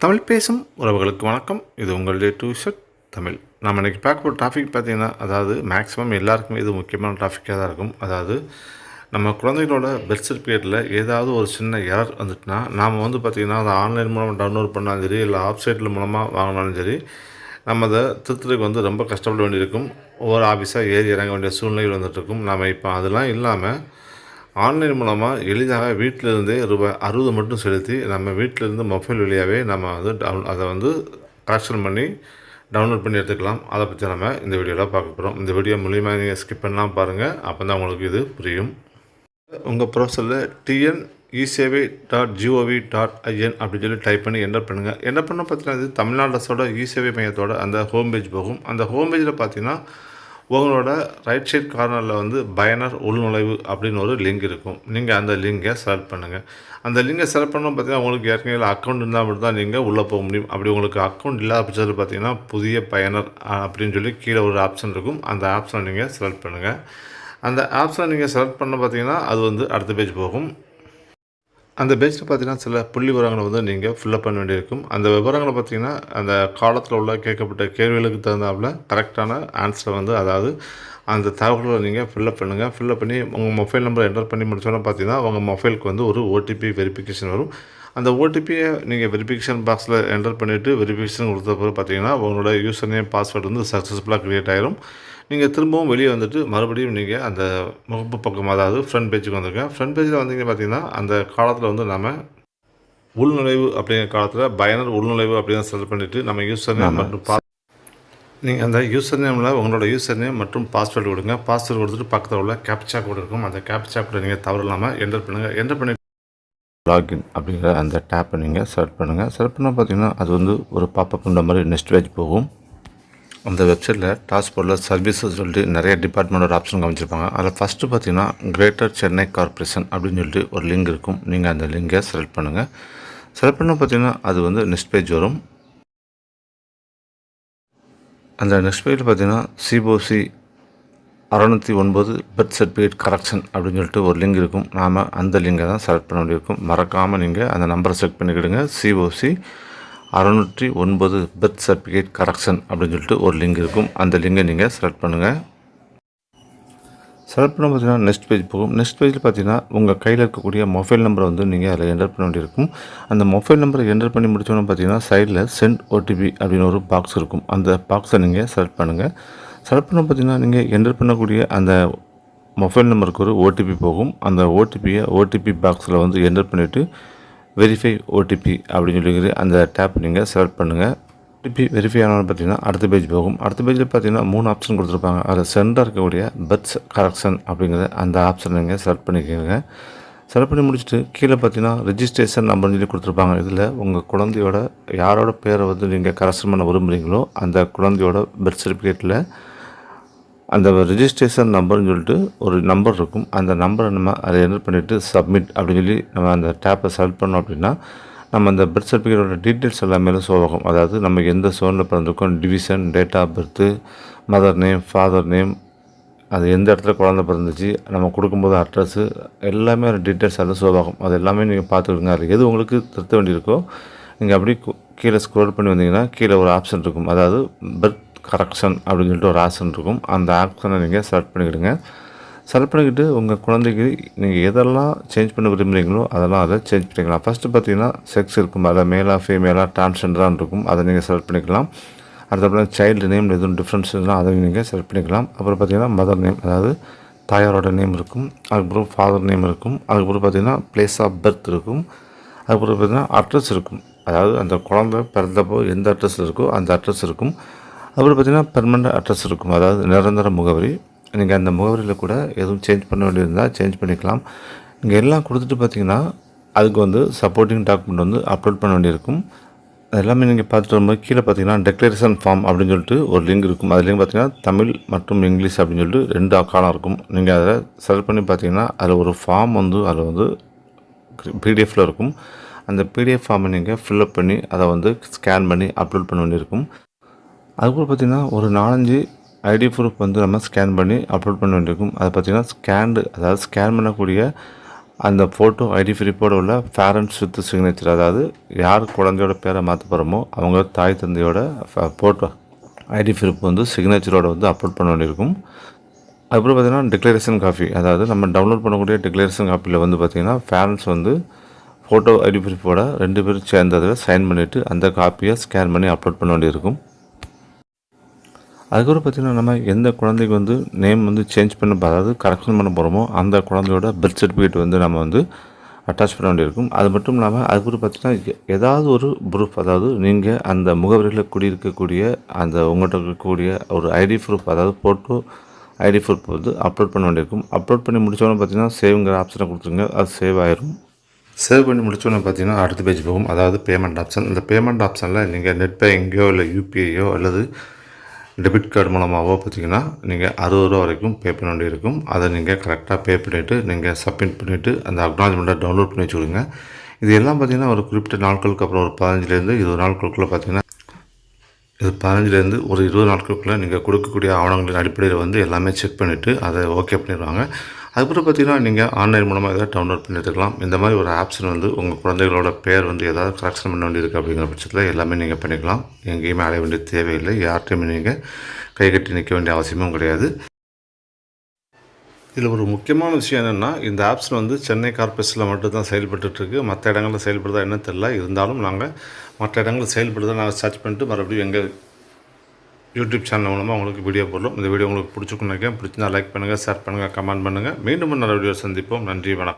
தமிழ் பேசும் உறவுகளுக்கு வணக்கம். இது உங்களுடைய டியூஷன் தமிழ். நம்ம இன்றைக்கி பார்க்க போகிற டாபிக் பார்த்திங்கன்னா, அதாவது மேக்ஸிமம் எல்லாருக்குமே இது முக்கியமான டாப்பிக்காக தான் இருக்கும். அதாவது நம்ம குழந்தைகளோட பர்த் சர்டிஃபிகேட்டில் ஏதாவது ஒரு சின்ன எரர் வந்துட்டுனா, நாம் பார்த்திங்கன்னா அதை ஆன்லைன் மூலமாக டவுன்லோட் பண்ணாலும் சரி, இல்லை ஆப்சைட்டில் மூலமாக வாங்கினாலும் சரி, நம்ம அதை திருத்துறதுக்கு ரொம்ப கஷ்டப்பட வேண்டியிருக்கும். ஒவ்வொரு ஆஃபீஸாக ஏறி இறங்க வேண்டிய சூழ்நிலைகள் வந்துட்டுருக்கும். நம்ம இப்போ அதெல்லாம் இல்லாமல் ஆன்லைன் மூலமாக எளிதாக வீட்டிலிருந்தே ரூபாய் 60 மட்டும் செலுத்தி நம்ம வீட்டிலேருந்து மொபைல் வழியாகவே நம்ம அதை கரெக்ஷன் பண்ணி டவுன்லோட் பண்ணி எடுத்துக்கலாம். அதை பற்றி நம்ம இந்த வீடியோவில் பார்க்க போகிறோம். இந்த வீடியோ மூலியமாக நீங்கள் ஸ்கிப் பண்ணலாம் பாருங்கள். அப்போ தான் உங்களுக்கு இது புரியும். உங்கள் ப்ரௌசரில் tn-e-சேவை.gov.in அப்படின்னு சொல்லி டைப் பண்ணி என்டர் பண்ணுங்கள். என்டர் பண்ண பார்த்தீங்கன்னா இது தமிழ்நாடு அரசோட இ-சேவை மையத்தோட அந்த ஹோம் பேஜ் போகும். அந்த ஹோம் பேஜில் பார்த்தீங்கன்னா உங்களோட ரைட் சைட் கார்னரில் பயனர் உள்நுழைவு அப்படின்னு ஒரு லிங்க் இருக்கும். நீங்கள் அந்த லிங்கை செலக்ட் பண்ணுங்கள். அந்த லிங்கை செலக்ட் பண்ணணும் பார்த்தீங்கன்னா உங்களுக்கு ஏற்கனவே அக்கௌண்ட் இருந்தால் மட்டும் தான் நீங்கள் உள்ளே போக முடியும். அப்படி உங்களுக்கு அக்கௌண்ட் இல்லாத பட்சத்தில் பார்த்தீங்கன்னா புதிய பயனர் அப்படின்னு சொல்லி கீழே ஒரு ஆப்ஷன் இருக்கும். அந்த ஆப்ஷனை நீங்கள் செலக்ட் பண்ணுங்கள். அந்த ஆப்ஷனை நீங்கள் செலக்ட் பண்ண பார்த்தீங்கன்னா அது அடுத்த பேஜ் போகும். அந்த பேஜில் பார்த்தீங்கன்னா சில புள்ளி விவரங்களை நீங்கள் ஃபில்லப் பண்ண வேண்டியிருக்கும். அந்த விவரங்களை பார்த்தீங்கன்னா அந்த காலத்தில் உள்ள கேட்கப்பட்ட கேள்விகளுக்கு தகுந்தாப்புல கரெக்டான ஆன்சரை அதாவது அந்த தகவல்களை நீங்கள் ஃபில்லப் பண்ணுங்கள். ஃபில்லப் பண்ணி உங்கள் மொபைல் நம்பரை என்டர் பண்ணி முடிச்சோன்னா பார்த்தீங்கன்னா உங்கள் மொபைலுக்கு ஒரு ஓடிபி வெரிஃபிகேஷன் வரும். அந்த ஓடிபியை நீங்கள் வெரிஃபிகேஷன் பாக்ஸில் என்டர் பண்ணிவிட்டு வெரிஃபிகேஷன் கொடுத்த பிறகு பார்த்தீங்கன்னா உங்களோட யூசர் நேம் பாஸ்வேர்டு சக்ஸஸ்ஃபுல்லாக க்ரியேட் ஆகிரும். நீங்கள் திரும்பவும் வெளியே மறுபடியும் நீங்கள் அந்த முகப்பு பக்கம் அதாவது ஃப்ரண்ட் பேஜுக்கு வந்துருங்க. ஃப்ரண்ட் பேஜில் பார்த்தீங்கன்னா அந்த காலத்தில் நம்ம உள்நுழைவு அப்படிங்கிற காலத்தில் பயனர் உள்நுழைவு அப்படின்னு செலக்ட் பண்ணிவிட்டு நம்ம யூசர் நேம் மற்றும் நீங்கள் அந்த யூசர் நேமில் உங்களோட யூசர் நேம் மற்றும் பாஸ்வேர்டு கொடுங்க. பாஸ்வேர்டு கொடுத்துட்டு பக்கத்தில் உள்ள கேப்சா கோடு இருக்கும். அந்த கேப்சா கோடை நீங்கள் தவறு இல்லாமல் என்டர் பண்ணுங்கள். என்டர் பண்ணி லாகின் அப்படிங்கிற அந்த டேப்பை நீங்கள் செலக்ட் பண்ணுங்கள். செலக்ட் பண்ணால் பார்த்தீங்கன்னா அது ஒரு பாப்பப் இந்த மாதிரி நெக்ஸ்ட் பேஜ் போகும். அந்த வெப்சைட்டில் டாஸ்போர்ட்டில் சர்வீஸஸ் சொல்லிட்டு நிறைய டிபார்ட்மெண்ட்டோட ஆப்ஷன் காமிச்சிருப்பாங்க. அதில் ஃபஸ்ட்டு பார்த்தீங்கன்னா கிரேட்டர் சென்னை கார்பரேஷன் அப்படின்னு சொல்லிட்டு ஒரு லிங்க் இருக்கும். நீங்கள் அந்த லிங்கை செலக்ட் பண்ணுங்கள். செலக்ட் பண்ணால் பார்த்தீங்கன்னா அது நெக்ஸ்ட் பேஜ் வரும். அந்த நெக்ஸ்ட் பேஜில் பார்த்தீங்கன்னா சிஓசி 609 பர்த் சர்டிஃபிகேட் கரெக்ஷன் அப்படின்னு சொல்லிட்டு ஒரு லிங்க் இருக்கும். நாம் அந்த லிங்கை தான் செலக்ட் பண்ண வேண்டியிருக்கும். மறக்காமல் நீங்கள் அந்த நம்பரை செலக்ட் பண்ணிக்கிடுங்க. சிஓசி 609 பர்த் சர்டிஃபிகேட் கரெக்ஷன் அப்படின்னு சொல்லிட்டு ஒரு லிங்க் இருக்கும். அந்த லிங்கை நீங்கள் செலக்ட் பண்ணுங்கள். செலக்ட் பண்ண பார்த்தீங்கன்னா நெக்ஸ்ட் பேஜ் போகும். நெக்ஸ்ட் பேஜில் பார்த்தீங்கன்னா உங்கள் கையில் இருக்கக்கூடிய மொபைல் நம்பரை நீங்கள் அதில் என்டர் பண்ண வேண்டியிருக்கும். அந்த மொபைல் நம்பரை என்டர் பண்ணி முடிச்சோன்னா பார்த்தீங்கன்னா சைடில் சென்ட் ஓடிபி அப்படின்னு ஒரு பாக்ஸ் இருக்கும். அந்த பாக்ஸை நீங்கள் செலக்ட் பண்ணுங்கள். செலக்ட் பண்ண பார்த்தீங்கன்னா நீங்கள் என்டர் பண்ணக்கூடிய அந்த மொபைல் நம்பருக்கு ஒரு ஓடிபி போகும். அந்த ஓடிபி பாக்ஸில் என்டர் பண்ணிவிட்டு வெரிஃபை ஓடிபி அப்படின்னு சொல்லி அந்த டேப் நீங்கள் செலக்ட் பண்ணுங்கள். ஓடிபி வெரிஃபை ஆனவங்க பார்த்தீங்கன்னா அடுத்த பேஜ் போகும். அடுத்த பேஜில் பார்த்தீங்கன்னா 3 ஆப்ஷன் கொடுத்துருப்பாங்க. அதில் சென்டராக இருக்கக்கூடிய பர்த் கரெக்ஷன் அப்படிங்கிற அந்த ஆப்ஷன் நீங்கள் செலக்ட் பண்ணிக்கோங்க. செலக்ட் பண்ணி முடிச்சுட்டு கீழே பார்த்தீங்கன்னா ரெஜிஸ்ட்ரேஷன் நம்பர்னு சொல்லி கொடுத்துருப்பாங்க. இதில் உங்கள் குழந்தையோட யாரோட பேரை நீங்கள் கரெக்ஷன் பண்ண விரும்புகிறீங்களோ அந்த குழந்தையோட பர்த் சர்டிஃபிகேட்டில் அந்த ரெஜிஸ்ட்ரேஷன் நம்பர்னு சொல்லிட்டு ஒரு நம்பர் இருக்கும். அந்த நம்பரை நம்ம அதை என்டர் பண்ணிவிட்டு சப்மிட் அப்படின்னு சொல்லி நம்ம அந்த டேப்பை செலக்ட் பண்ணோம் அப்படின்னா நம்ம அந்த பர்த் சர்டிஃபிகேட்டோட டீட்டெயில்ஸ் எல்லாமே ஷோ ஆகும். அதாவது நம்ம எந்த சோனில் பிறந்திருக்கோம், division, date of birth, mother name, father name, அது எந்த இடத்துல குழந்தை பிறந்துச்சு, நம்ம கொடுக்கும்போது அட்ரஸ்ஸு எல்லாமே அந்த டீட்டெயில்ஸ் எல்லாம் ஷோ ஆகும். அது எல்லாமே நீங்கள் பார்த்துக்கிடுங்க. அது எது உங்களுக்கு திருத்த வேண்டியிருக்கோ நீங்கள் அப்படி கீழே ஸ்க்ரோல் பண்ணி வந்தீங்கன்னா கீழே ஒரு ஆப்ஷன் இருக்கும். அதாவது பர்த் கரெக்ஷன் அப்படின்னு சொல்லிட்டு ஒரு ஆப்ஷன் இருக்கும். அந்த ஆப்ஷனை நீங்கள் செலக்ட் பண்ணிக்கிடுங்க. செலக்ட் பண்ணிக்கிட்டு உங்கள் குழந்தைக்கு நீங்கள் எதெல்லாம் சேஞ்ச் பண்ண விரும்புகிறீங்களோ அதெல்லாம் அதை சேஞ்ச் பண்ணிக்கலாம். ஃபஸ்ட்டு பார்த்தீங்கன்னா செக்ஸ் இருக்கும். அதை மேலாக ஃபீமேலாக டிரான்ஸ்ஜெண்டராக இருக்கும். அதை நீங்கள் செலக்ட் பண்ணிக்கலாம். அடுத்தப்பறம் சைல்டு நேம் எதுவும் டிஃப்ரென்ஸ் இருந்தால் அதை நீங்கள் செலக்ட் பண்ணிக்கலாம். அப்புறம் பார்த்தீங்கன்னா மதர் நேம் அதாவது தாயாரோட நேம் இருக்கும். அதுக்கப்புறம் ஃபாதர் நேம் இருக்கும். அதுக்கப்புறம் பார்த்தீங்கன்னா பிளேஸ் ஆஃப் பர்த் இருக்கும். அதுக்கப்புறம் பார்த்தீங்கன்னா அட்ரஸ் இருக்கும். அதாவது அந்த குழந்தை பிறந்தப்போ எந்த அட்ரஸ் இருக்கோ அந்த அட்ரஸ் இருக்கும். அப்புறம் பார்த்தீங்கன்னா பெர்மனண்ட் அட்ரஸ் இருக்கும். அதாவது நிரந்தர முகவரி. நீங்கள் அந்த முகவரியில் கூட எதுவும் சேஞ்ச் பண்ண வேண்டியிருந்தால் சேஞ்ச் பண்ணிக்கலாம். நீங்கள் எல்லாம் கொடுத்துட்டு பார்த்தீங்கன்னா அதுக்கு சப்போர்ட்டிங் டாக்குமெண்ட் அப்லோட் பண்ண வேண்டியிருக்கும். எல்லாமே நீங்கள் பார்த்துட்டு வரும்போது கீழே பார்த்தீங்கன்னா டெக்ளரேஷன் ஃபார்ம் அப்படின்னு சொல்லிட்டு ஒரு லிங்க் இருக்கும். அதுலேயும் பார்த்தீங்கன்னா தமிழ் மற்றும் இங்கிலீஷ் அப்படின்னு சொல்லிட்டு 2 காலம் இருக்கும். நீங்கள் அதை செலக்ட் பண்ணி பார்த்தீங்கன்னா அதில் ஒரு ஃபார்ம் அதில் பிடிஎஃப்பில் இருக்கும். அந்த பிடிஎஃப் ஃபார்மை நீங்கள் ஃபில்அப் பண்ணி அதை ஸ்கேன் பண்ணி அப்லோட் பண்ண வேண்டியிருக்கும். அதுக்கப்புறம் பார்த்திங்கன்னா ஒரு 4-5 ஐடி ப்ரூஃப் நம்ம ஸ்கேன் பண்ணி அப்லோட் பண்ண வேண்டியிருக்கும். அதை பார்த்திங்கன்னா அதாவது ஸ்கேன் பண்ணக்கூடிய அந்த ஃபோட்டோ ஐடி ப்ரூஃபோட உள்ள பேரண்ட்ஸ் வித் சிக்னேச்சர், அதாவது யார் குழந்தையோட பேரை மாற்ற போகிறோமோ அவங்க தாய் தந்தையோட ஃபோட்டோ ஐடி ப்ரூஃப் வந்து சிக்னேச்சரோட வந்து அப்லோட் பண்ண வேண்டியிருக்கும். அதுக்கப்புறம் பார்த்திங்கன்னா டிக்ளரேஷன் காப்பி, அதாவது நம்ம டவுன்லோட் பண்ணக்கூடிய டிக்ளரேஷன் காப்பியில் வந்து பார்த்திங்கன்னா பேரண்ட்ஸ் வந்து ஃபோட்டோ ஐடி ப்ரூஃபோட 2 பேரும் சேர்ந்து அதில் சைன் பண்ணிவிட்டு அந்த காப்பியை ஸ்கேன் பண்ணி அப்லோட் பண்ண வேண்டியிருக்கும். அதுக்கப்புறம் பார்த்திங்கன்னா நம்ம எந்த குழந்தைக்கு வந்து நேம் வந்து சேஞ்ச் பண்ண, அதாவது கரெக்ஷன் பண்ண போகிறோமோ அந்த குழந்தையோட பர்த் சர்டிஃபிகேட் வந்து நம்ம வந்து அட்டாச் பண்ண வேண்டியிருக்கும். அது மட்டும் இல்லாமல் அதுக்கப்புறம் பார்த்திங்கன்னா ஏதாவது ஒரு ப்ரூஃப், அதாவது நீங்கள் அந்த முகவரியில் குடியிருக்கக்கூடிய அந்த உங்கள்கிட்ட இருக்கக்கூடிய ஒரு ஐடி ப்ரூஃப், அதாவது ஃபோட்டோ ஐடி ப்ரூஃப் வந்து அப்லோட் பண்ண வேண்டியிருக்கும். அப்லோட் பண்ணி முடித்தோன்னே பார்த்திங்கன்னா சேவ்ங்கிற ஆப்ஷனை கொடுத்துருங்க, அது சேவ் ஆயிரும். சேவ் பண்ணி முடிச்சோன்னே பார்த்தீங்கன்னா அடுத்த பேஜ் போகும், அதாவது பேமெண்ட் ஆப்ஷன். இந்த பேமெண்ட் ஆப்ஷனில் நீங்கள் நெட் பேங்கிங்கோ இல்லை யூபிஐயோ அல்லது டெபிட் கார்டு மூலமாகவோ பார்த்தீங்கன்னா நீங்கள் 60 ரூபா வரைக்கும் பே பண்ண வேண்டியிருக்கும். அதை நீங்கள் கரெக்டாக பே பண்ணிவிட்டு நீங்கள் சப்மிட் பண்ணிவிட்டு அந்த அக்னாலஜ்மெண்ட்டை டவுன்லோட் பண்ணி வச்சுக்கோங்க. இது எல்லாம் பார்த்திங்கன்னா ஒரு குறிப்பிட்ட நாட்களுக்கு அப்புறம் ஒரு 15லேருந்து 20 நாட்களுக்குள்ளே பார்த்திங்கன்னா இது 15லேருந்து ஒரு 20 நாட்களுக்குள்ளே நீங்கள் கொடுக்கக்கூடிய ஆவணங்களின் அடிப்படையில் வந்து எல்லாமே செக் பண்ணிவிட்டு அதை ஓகே பண்ணிடுவாங்க. அதுக்கப்புறம் பார்த்திங்கன்னா நீங்கள் ஆன்லைன் மூலமாக எதாவது டவுன்லோட் பண்ணி எடுத்துக்கலாம். இந்த மாதிரி ஒரு ஆப்ஷன் வந்து உங்கள் குழந்தைகளோட பேர் வந்து ஏதாவது கரெக்ஷன் பண்ண வேண்டியிருக்கு அப்படிங்கிற பட்சத்தில் எல்லாமே நீங்கள் பண்ணிக்கலாம். எங்கேயுமே அலைய வேண்டிய தேவையில்லை, யார்கிட்டையுமே நீங்கள் கை கட்டி நிற்க வேண்டிய அவசியமும் கிடையாது. இதில் ஒரு முக்கியமான விஷயம் என்னென்னா, இந்த ஆப்ஷன் வந்து சென்னை கார்பரேஷனில் மட்டும்தான் செயல்பட்டுருக்கு. மற்ற இடங்களில் செயல்படுதா என்னன்னு தெரியல. இருந்தாலும் நாங்கள் மற்ற இடங்களில் செயல்படுதா நாங்கள் சர்ச் பண்ணிட்டு மறுபடியும் எங்கள் யூடியூப் சேனல் மூலமாக உங்களுக்கு வீடியோ போடுறோம். இந்த வீடியோ உங்களுக்கு பிடிச்சிருக்குன்னு நினைக்கிறேன். பிடிச்சிருந்தா லைக் பண்ணுங்கள், ஷேர் பண்ணுங்கள், கமெண்ட் பண்ணுங்கள். மீண்டும் நல்ல வீடியோ சந்திப்போம். நன்றி, வணக்கம்.